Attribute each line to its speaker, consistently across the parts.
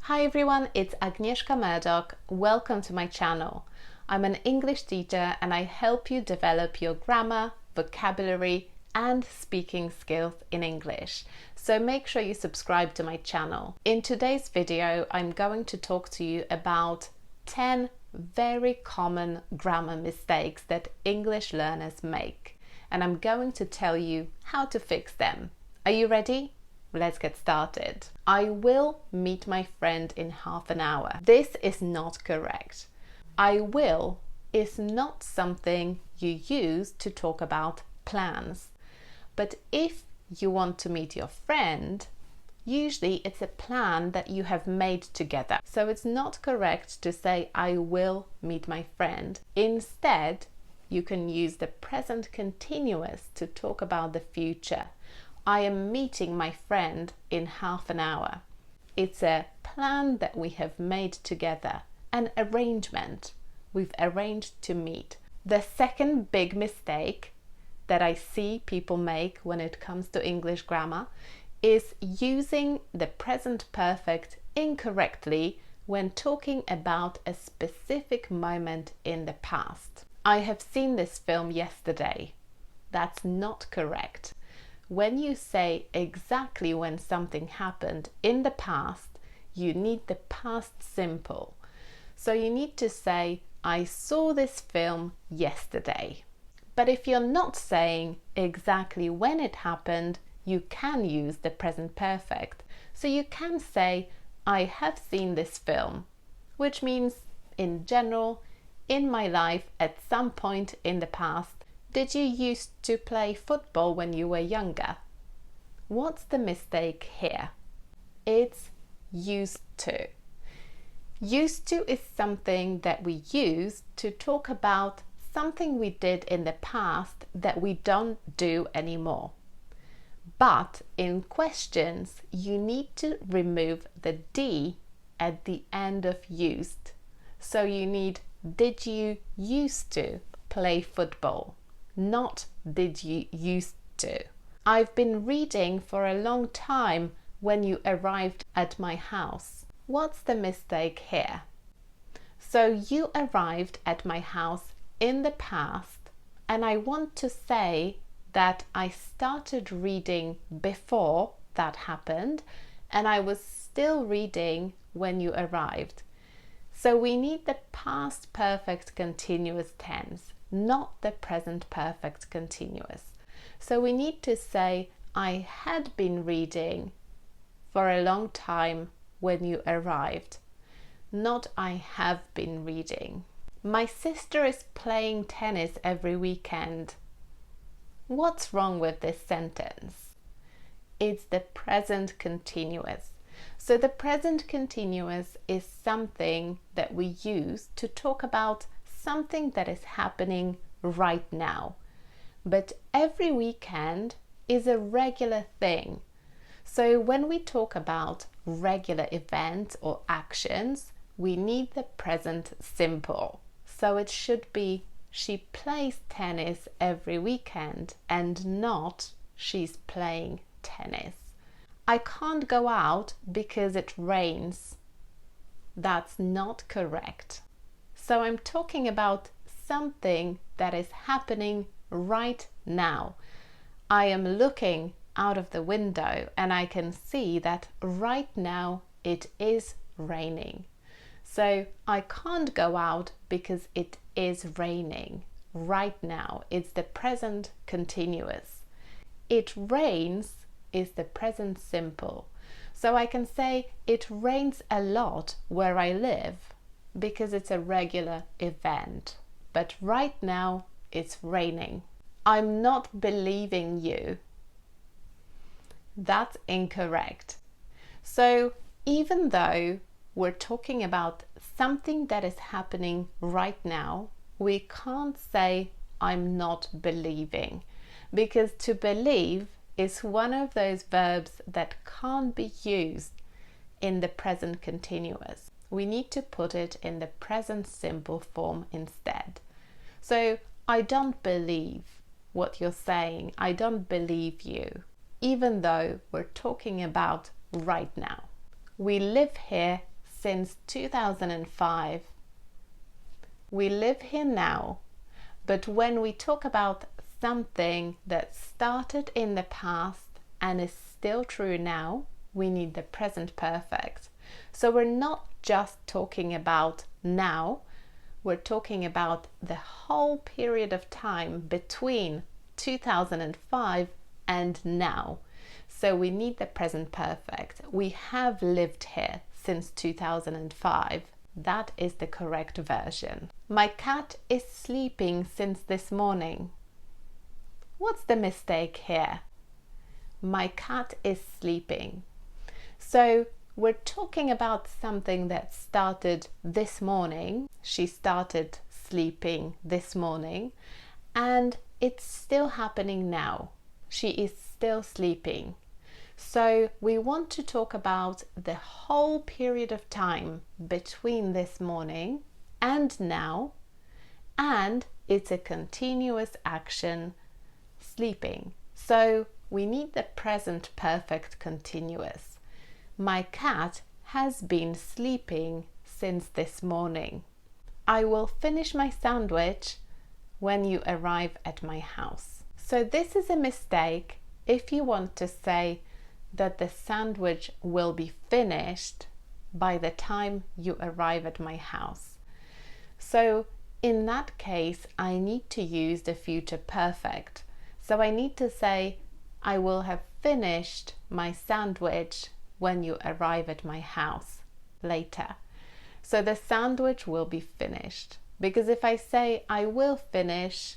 Speaker 1: Hi everyone, it's Agnieszka Murdoch. Welcome to my channel. I'm an English teacher and I help you develop your grammar, vocabulary and speaking skills in English. So make sure you subscribe to my channel. In today's video, I'm going to talk to you about 10 very common grammar mistakes that English learners make. And I'm going to tell you how to fix them. Are you ready? Let's get started. I will meet my friend in half an hour. This is not correct. I will is not something you use to talk about plans. But if you want to meet your friend, usually it's a plan that you have made together. So it's not correct to say I will meet my friend. Instead, you can use the present continuous to talk about the future. I am meeting my friend in half an hour. It's a plan that we have made together, an arrangement. We've arranged to meet. The second big mistake that I see people make when it comes to English grammar is using the present perfect incorrectly when talking about a specific moment in the past. I have seen this film yesterday. That's not correct. When you say exactly when something happened in the past, you need the past simple. So you need to say, I saw this film yesterday. But if you're not saying exactly when it happened, you can use the present perfect. So you can say, I have seen this film, which means in general, in my life at some point in the past. Did you used to play football when you were younger? What's the mistake here? It's used to. Used to is something that we use to talk about something we did in the past that we don't do anymore. But in questions, you need to remove the D at the end of used. So you need, did you used to play football? Not did you used to. I've been reading for a long time when you arrived at my house. What's the mistake here? So you arrived at my house in the past and I want to say that I started reading before that happened and I was still reading when you arrived. So we need the past perfect continuous tense, not the present perfect continuous. So we need to say, I had been reading for a long time when you arrived, not I have been reading. My sister is playing tennis every weekend. What's wrong with this sentence? It's the present continuous. So the present continuous is something that we use to talk about something that is happening right now. But every weekend is a regular thing. So when we talk about regular events or actions, we need the present simple. So it should be she plays tennis every weekend and not she's playing tennis. I can't go out because it rains. That's not correct. So I'm talking about something that is happening right now. I am looking out of the window and I can see that right now it is raining. So I can't go out because it is raining. Right now, it's the present continuous. It rains is the present simple. So I can say it rains a lot where I live because it's a regular event. But right now it's raining. I'm not believing you. That's incorrect. So even though we're talking about something that is happening right now, we can't say I'm not believing, because to believe is one of those verbs that can't be used in the present continuous. We need to put it in the present simple form instead. So I don't believe what you're saying. I don't believe you, even though we're talking about right now. We live here since 2005. We live here now, but when we talk about something that started in the past and is still true now, we need the present perfect. So we're not just talking about now, we're talking about the whole period of time between 2005 and now. So we need the present perfect. We have lived here since 2005. That is the correct version. My cat is sleeping since this morning. What's the mistake here? My cat is sleeping. So we're talking about something that started this morning. She started sleeping this morning, and it's still happening now. She is still sleeping. So we want to talk about the whole period of time between this morning and now, and it's a continuous action, sleeping. So we need the present perfect continuous. My cat has been sleeping since this morning. I will finish my sandwich when you arrive at my house. So this is a mistake if you want to say that the sandwich will be finished by the time you arrive at my house. So in that case, I need to use the future perfect. So I need to say, I will have finished my sandwich when you arrive at my house later. So the sandwich will be finished. Because if I say I will finish,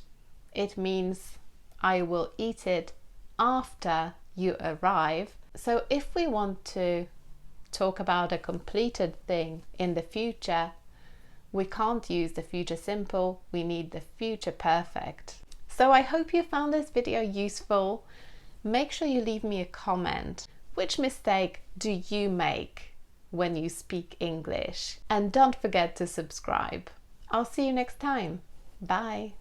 Speaker 1: it means I will eat it after you arrive. So if we want to talk about a completed thing in the future, we can't use the future simple, we need the future perfect. So I hope you found this video useful. Make sure you leave me a comment. Which mistake do you make when you speak English? And don't forget to subscribe. I'll see you next time. Bye.